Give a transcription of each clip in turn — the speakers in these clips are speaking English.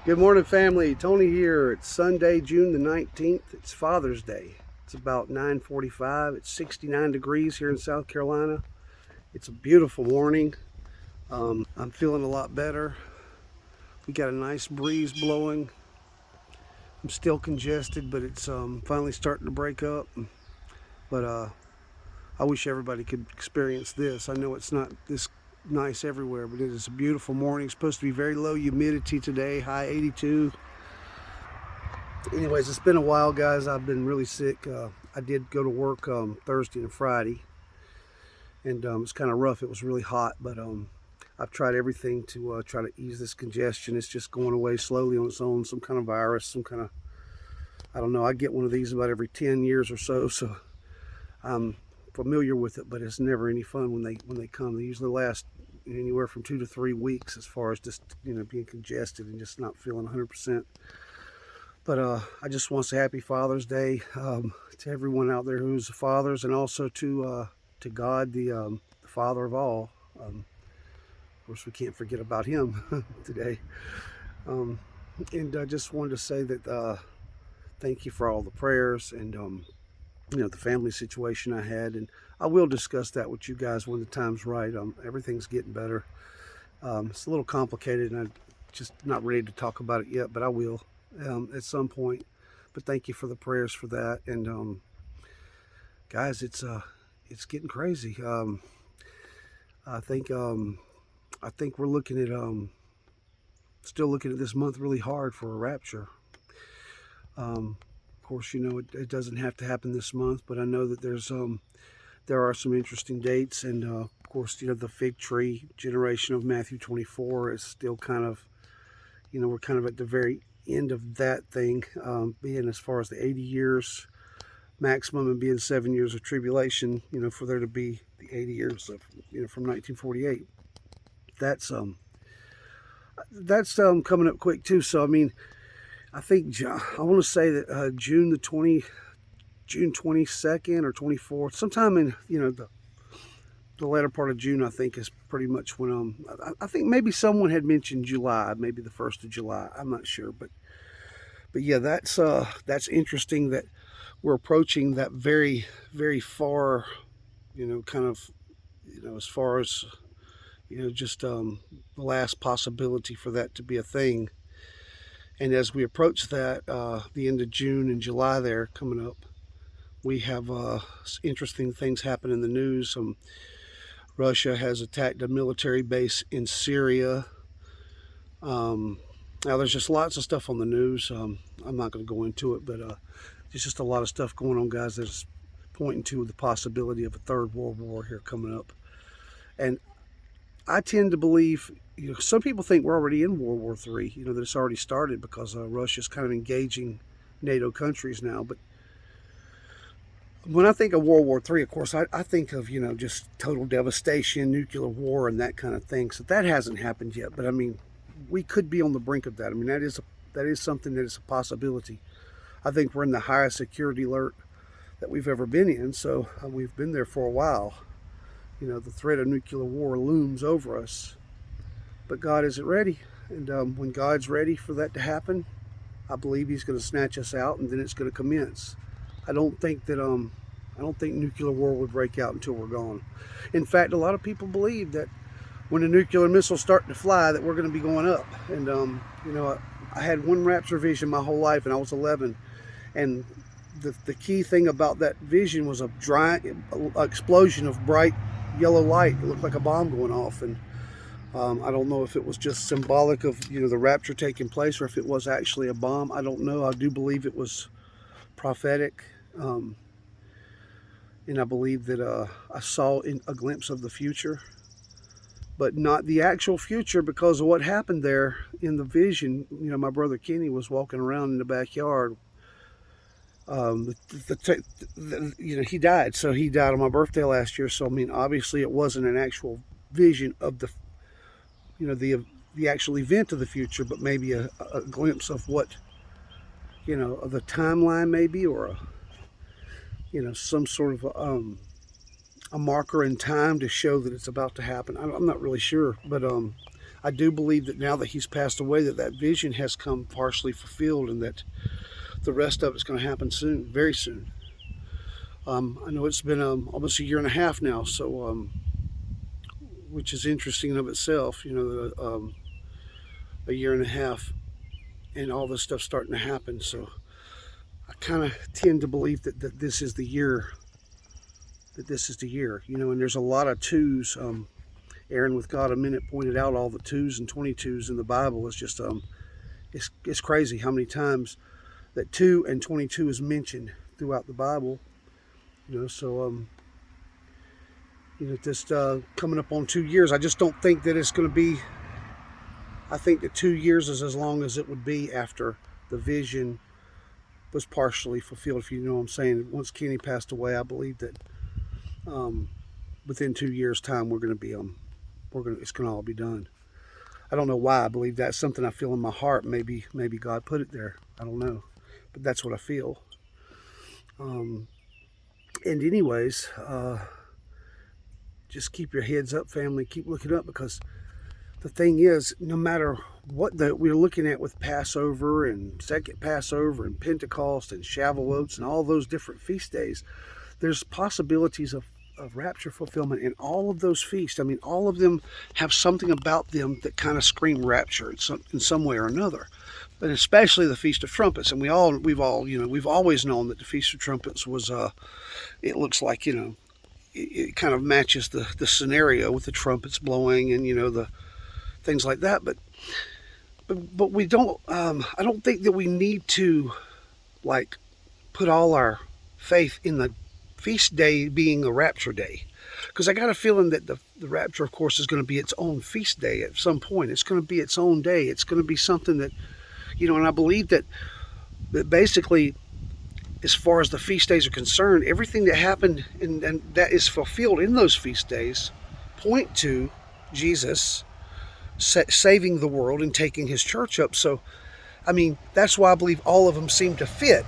Good morning, family. Tony here. It's Sunday, June the 19th. It's Father's Day. It's about 9:45. It's 69 degrees here in South Carolina. It's a beautiful morning. I'm feeling a lot better. We got a nice breeze blowing. I'm still congested, but it's finally starting to break up. But I wish everybody could experience this. I know it's not this nice everywhere, but it is a beautiful morning. It's supposed to be very low humidity today, high 82. Anyways, it's been a while, guys. I've been really sick. I did go to work Thursday and Friday, and it's kind of rough. It was really hot, but I've tried everything to try to ease this congestion. It's just going away slowly on its own. Some kind of virus, some kind of, I don't know. I get one of these about every 10 years or so, so I'm familiar with it, but it's never any fun when they come. They usually last anywhere from 2 to 3 weeks as far as just being congested and just not feeling 100%. But I just want to say Happy Father's Day to everyone out there who's fathers, and also to God, the Father of all. Of course, we can't forget about Him today. And I just wanted to say that thank you for all the prayers and the family situation I had, and I will discuss that with you guys when the time's right. Everything's getting better. It's a little complicated, and I'm just not ready to talk about it yet, but I will at some point. But thank you for the prayers for that. And guys, it's getting crazy. I think we're looking at still looking at this month really hard for a rapture. Of course, it doesn't have to happen this month, but I know that there are some interesting dates, and of course, the fig tree generation of Matthew 24 is still kind of, we're kind of at the very end of that thing, being as far as the 80 years maximum and being 7 years of tribulation, for there to be the 80 years of, from 1948. That's coming up quick too. So, I think I want to say that June 22nd or 24th, sometime in the latter part of June, I think is pretty much when I think maybe someone had mentioned July, maybe the 1st of July. I'm not sure, but yeah, that's interesting that we're approaching that very, very far, kind of, as far as just the last possibility for that to be a thing. And as we approach that, the end of June and July there coming up, we have interesting things happen in the news. Russia has attacked a military base in Syria. Now, there's just lots of stuff on the news. I'm not going to go into it, but there's just a lot of stuff going on, guys, that's pointing to the possibility of a third world war here coming up. And I tend to believe, some people think we're already in World War III, that it's already started because Russia's kind of engaging NATO countries now. But when I think of World War III, of course, I think of, just total devastation, nuclear war, and that kind of thing. So that hasn't happened yet. But, we could be on the brink of that. That is something that is a possibility. I think we're in the highest security alert that we've ever been in. So we've been there for a while. The threat of nuclear war looms over us, but God isn't ready. And when God's ready for that to happen, I believe He's going to snatch us out, and then it's going to commence. I don't think nuclear war would break out until we're gone. In fact, a lot of people believe that when the nuclear missiles start to fly, that we're going to be going up. And I had one rapture vision my whole life, and I was 11, and the key thing about that vision was a explosion of bright yellow light. It looked like a bomb going off, and I don't know if it was just symbolic of the rapture taking place, or if it was actually a bomb. I don't know. I do believe it was prophetic, and I believe that I saw a glimpse of the future, but not the actual future, because of what happened there in the vision. My brother Kenny was walking around in the backyard. He died. So he died on my birthday last year. So obviously it wasn't an actual vision of the actual event of the future, but maybe a glimpse of what of the timeline, maybe, or some sort of a marker in time to show that it's about to happen. I'm not really sure, but I do believe that now that he's passed away, that vision has come partially fulfilled, and that the rest of it's going to happen soon, very soon. I know it's been almost a year and a half now, so which is interesting in of itself, a year and a half, and all this stuff starting to happen. So I kind of tend to believe that this is the year. That this is the year, and there's a lot of twos. Aaron with God a Minute pointed out all the 2s and 22s in the Bible. It's just it's crazy how many times that 2 and 22 is mentioned throughout the Bible. So just coming up on 2 years, I just don't think that it's going to be. I think that 2 years is as long as it would be after the vision was partially fulfilled. If you know what I'm saying. Once Kenny passed away, I believe that within 2 years' time we're going to be it's going to all be done. I don't know why I believe that. It's something I feel in my heart. Maybe God put it there. I don't know, but that's what I feel. And anyways, just keep your heads up, family. Keep looking up, because the thing is, no matter what we're looking at with Passover and Second Passover and Pentecost and Shavuot and all those different feast days, there's possibilities of rapture fulfillment in all of those feasts. I mean, all of them have something about them that kind of scream rapture in some way or another. But especially the Feast of Trumpets, and we've always known that the Feast of Trumpets was it looks like it kind of matches the scenario with the trumpets blowing and the things like that. But we don't. I don't think that we need to put all our faith in the feast day being a rapture day, because I got a feeling that the rapture, of course, is going to be its own feast day at some point. It's going to be its own day. It's going to be something that, and I believe that basically, as far as the feast days are concerned, everything that happened and that is fulfilled in those feast days point to Jesus saving the world and taking his church up. So, I mean, that's why I believe all of them seem to fit.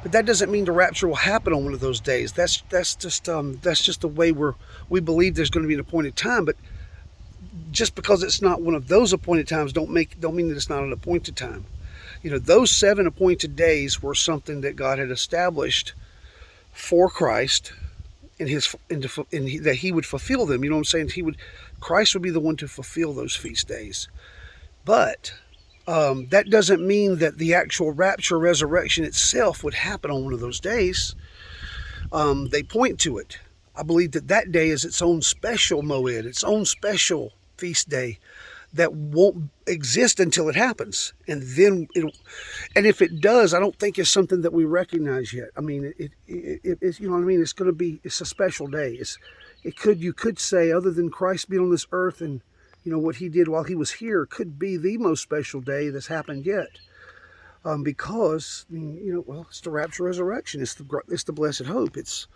But that doesn't mean the rapture will happen on one of those days. That's just the way we believe there's going to be an appointed time. But just because it's not one of those appointed times, don't mean that it's not an appointed time. Those 7 appointed days were something that God had established for Christ, and that He would fulfill them. You know what I'm saying? Christ would be the one to fulfill those feast days. But that doesn't mean that the actual rapture resurrection itself would happen on one of those days. They point to it. I believe that day is its own special moed, its own special feast day that won't exist until it happens. And then and if it does, I don't think it's something that we recognize yet. I mean, it's, you know what I mean? It's a special day. You could say, other than Christ being on this earth and what he did while he was here, could be the most special day that's happened yet. Because, it's the rapture resurrection. It's the blessed hope. It's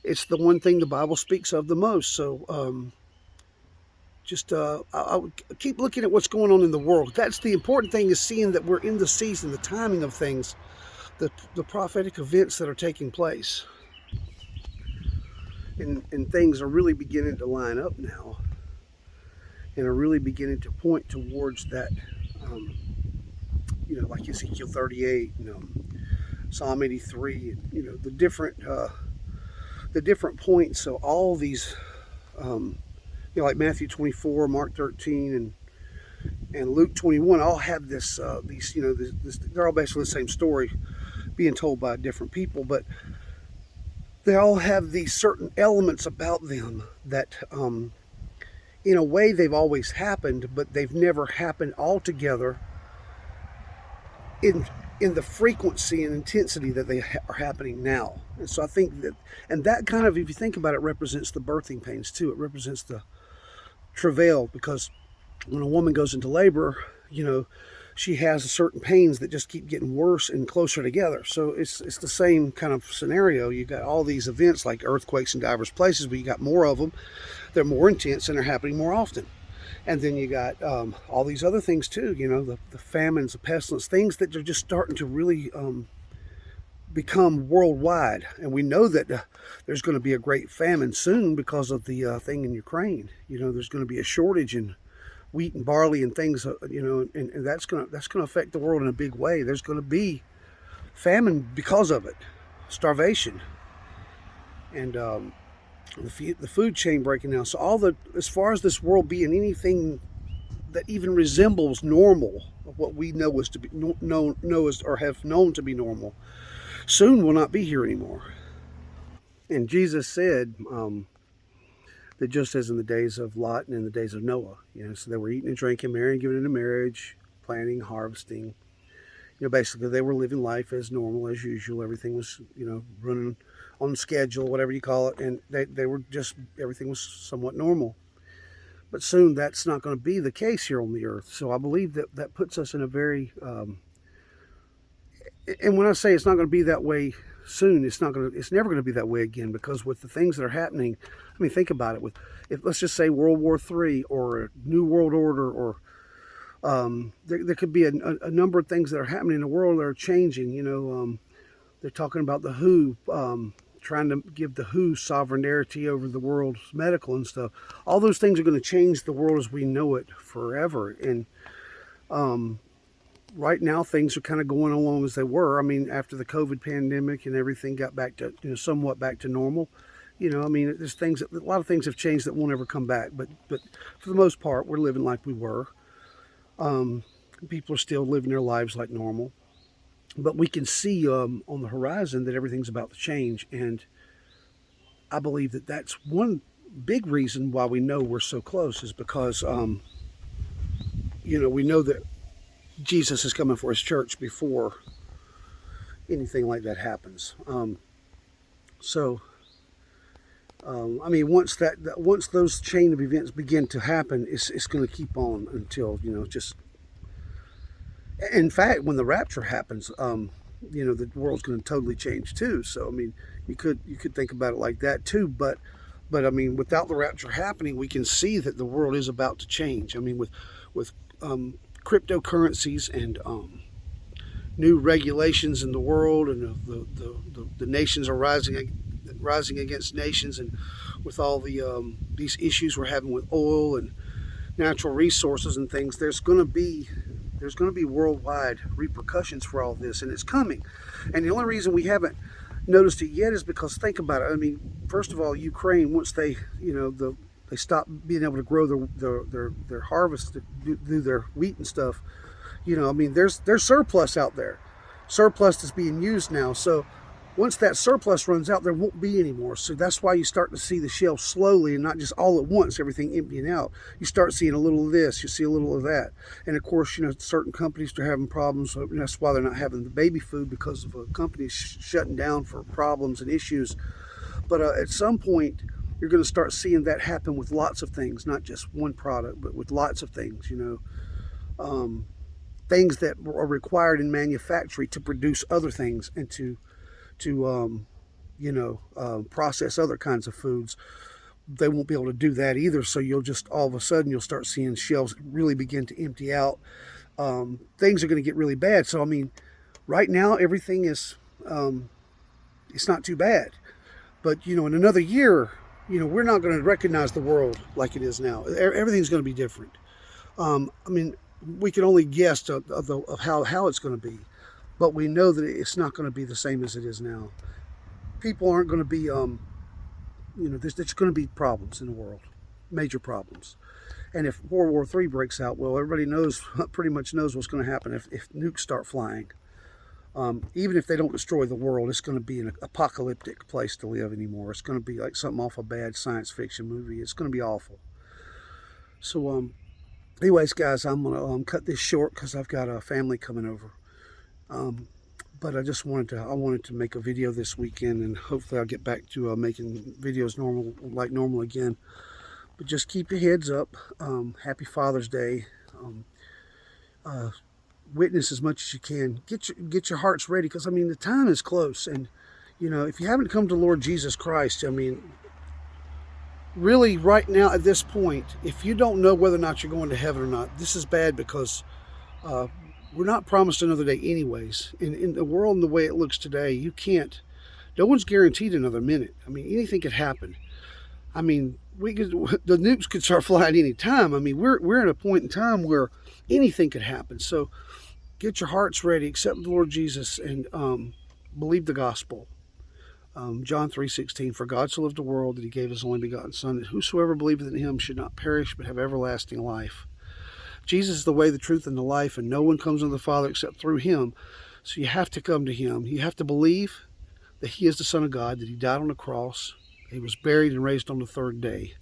the one thing the Bible speaks of the most. So I'll keep looking at what's going on in the world. That's the important thing, is seeing that we're in the season, the timing of things, the prophetic events that are taking place. And things are really beginning to line up now, and are really beginning to point towards that, like Ezekiel 38, Psalm 83, and, the different points. So all these, like Matthew 24, Mark 13, and Luke 21, all have this, they're all basically the same story being told by different people, but they all have these certain elements about them that, in a way, they've always happened, but they've never happened all together in the frequency and intensity that they are happening now. And so I think that kind of, if you think about it, represents the birthing pains too. It represents the travail, because when a woman goes into labor, she has certain pains that just keep getting worse and closer together. So it's the same kind of scenario. You got all these events like earthquakes in diverse places, but you got more of them. They're more intense and they're happening more often. And then you got all these other things too, the famines, the pestilence, things that are just starting to really become worldwide. And we know that there's going to be a great famine soon because of the thing in Ukraine. There's going to be a shortage in wheat and barley and things, and that's gonna affect the world in a big way. There's gonna be famine because of it, starvation, and the food chain breaking down. So as far as this world being anything that even resembles normal, what we know is to be or have known to be normal, soon will not be here anymore. And Jesus said that just as in the days of Lot and in the days of Noah, so they were eating and drinking, marrying, giving into marriage, planting, harvesting. Basically they were living life as normal, as usual. Everything was, running on schedule, whatever you call it, and they were just, everything was somewhat normal. But soon that's not going to be the case here on the earth. So I believe that puts us in a very, and when I say it's not going to be that way soon, it's never going to be that way again, because with the things that are happening, I mean, think about it. Let's just say World War III or a New World Order, or there could be a number of things that are happening in the world that are changing. They're talking about the WHO, trying to give the WHO sovereignty over the world's medical and stuff. All those things are going to change the world as we know it forever. And right now things are kind of going along as they were. I mean, after the COVID pandemic and everything got back to, somewhat back to normal, I mean, there's a lot of things have changed that won't ever come back. But for the most part, we're living like we were. People are still living their lives like normal. But we can see on the horizon that everything's about to change. And I believe that that's one big reason why we know we're so close, is because, we know that Jesus is coming for his church before anything like that happens. I mean, once those chain of events begin to happen, it's going to keep on until, just... In fact, when the rapture happens, the world's going to totally change too. So, I mean, you could think about it like that too. But I mean, without the rapture happening, we can see that the world is about to change. I mean, with cryptocurrencies and new regulations in the world, and the nations are rising against nations, and with all these issues we're having with oil and natural resources and things, there's going to be worldwide repercussions for all this, and it's coming. And the only reason we haven't noticed it yet is because, think about it. I mean, first of all, Ukraine, once they stop being able to grow their harvest, to do their wheat and stuff, I mean, there's surplus out there. Surplus is being used now. So once that surplus runs out, there won't be any more. So that's why you start to see the shelves slowly, and not just all at once, everything emptying out. You start seeing a little of this, you see a little of that. And of course, certain companies are having problems. So that's why they're not having the baby food, because of companies shutting down for problems and issues. But at some point, you're going to start seeing that happen with lots of things, not just one product, but with lots of things, things that are required in manufacturing to produce other things, and to process other kinds of foods. They won't be able to do that either. So you'll just, all of a sudden, you'll start seeing shelves really begin to empty out. Things are going to get really bad. So, I mean, right now, everything is, it's not too bad. But, in another year, we're not going to recognize the world like it is now. Everything's going to be different. I mean, we can only guess of how it's going to be. But we know that it's not going to be the same as it is now. People aren't going to be, there's going to be problems in the world, major problems. And if World War III breaks out, well, everybody pretty much knows what's going to happen if nukes start flying. Even if they don't destroy the world, it's going to be an apocalyptic place to live anymore. It's going to be like something off a bad science fiction movie. It's going to be awful. So, anyways, guys, I'm going to cut this short because I've got a family coming over. But I wanted to make a video this weekend, and hopefully I'll get back to making videos normal again. But just keep your heads up. Happy Father's Day. Witness as much as you can. Get your hearts ready, because I mean, the time is close. And if you haven't come to Lord Jesus Christ, I mean, really right now at this point, if you don't know whether or not you're going to heaven or not, this is bad, because we're not promised another day anyways. In the world and the way it looks today, no one's guaranteed another minute. I mean, anything could happen. I mean, the nukes could start flying any time. I mean, we're at a point in time where anything could happen. So get your hearts ready, accept the Lord Jesus, and believe the gospel. John 3:16, for God so loved the world that he gave his only begotten Son, that whosoever believeth in him should not perish but have everlasting life. Jesus is the way, the truth, and the life, and no one comes unto the Father except through him. So you have to come to him. You have to believe that he is the Son of God, that he died on the cross, he was buried and raised on the third day.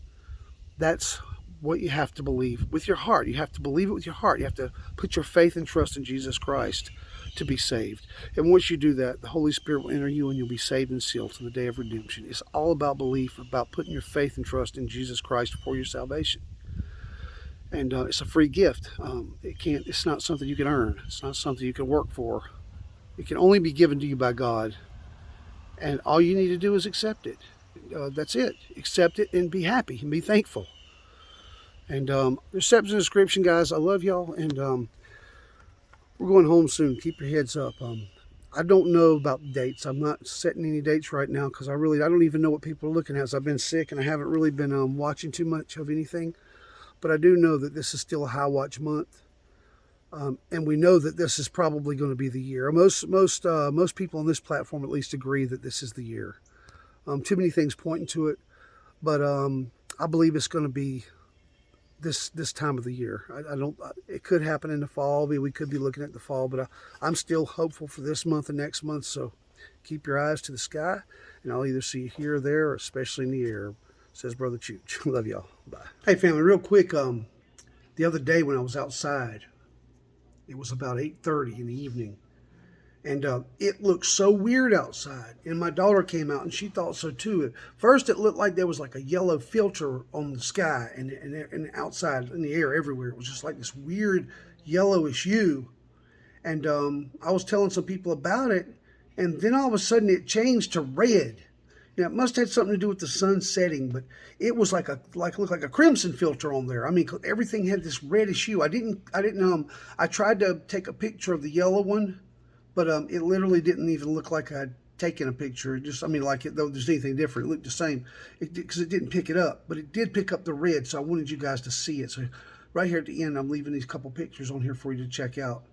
That's what you have to believe with your heart. You have to believe it with your heart. You have to put your faith and trust in Jesus Christ to be saved. And once you do that, the Holy Spirit will enter you and you'll be saved and sealed to the day of redemption. It's all about belief, about putting your faith and trust in Jesus Christ for your salvation. And it's a free gift. It's not something you can earn. It's not something you can work for. It can only be given to you by God. And all you need to do is accept it. That's it. Accept it and be happy and be thankful. And there's steps in the description, guys. I love y'all, and we're going home soon. Keep your heads up. I don't know about dates. I'm not setting any dates right now because I don't even know what people are looking at. I've been sick and I haven't really been watching too much of anything. But I do know that this is still a high watch month, and we know that this is probably going to be the year. Most people on this platform at least agree that this is the year. Too many things pointing to it, but I believe it's going to be this time of the year. I don't. It could happen in the fall. We could be looking at the fall, but I'm still hopeful for this month and next month. So keep your eyes to the sky, and I'll either see you here or there, or especially in the air. Says Brother Chooch. Love y'all. Bye. Hey family, real quick. The other day when I was outside, it was about 8:30 in the evening. And it looked so weird outside. And my daughter came out and she thought so too. At first it looked like there was like a yellow filter on the sky and outside in the air everywhere. It was just like this weird yellowish hue. And I was telling some people about it. And then all of a sudden it changed to red. Now, it must have had something to do with the sun setting, but it was looked like a crimson filter on there. I mean, everything had this reddish hue. I tried to take a picture of the yellow one, but it literally didn't even look like I'd taken a picture. Though there's anything different, it looked the same because it didn't pick it up, but it did pick up the red. So I wanted you guys to see it. So right here at the end, I'm leaving these couple pictures on here for you to check out.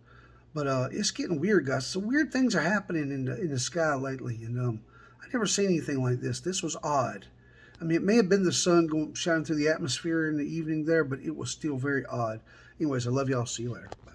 But it's getting weird, guys. Some weird things are happening in the sky lately, and I've never seen anything like this. This was odd. I mean, it may have been the sun shining through the atmosphere in the evening there, but it was still very odd. Anyways, I love y'all. See you later. Bye.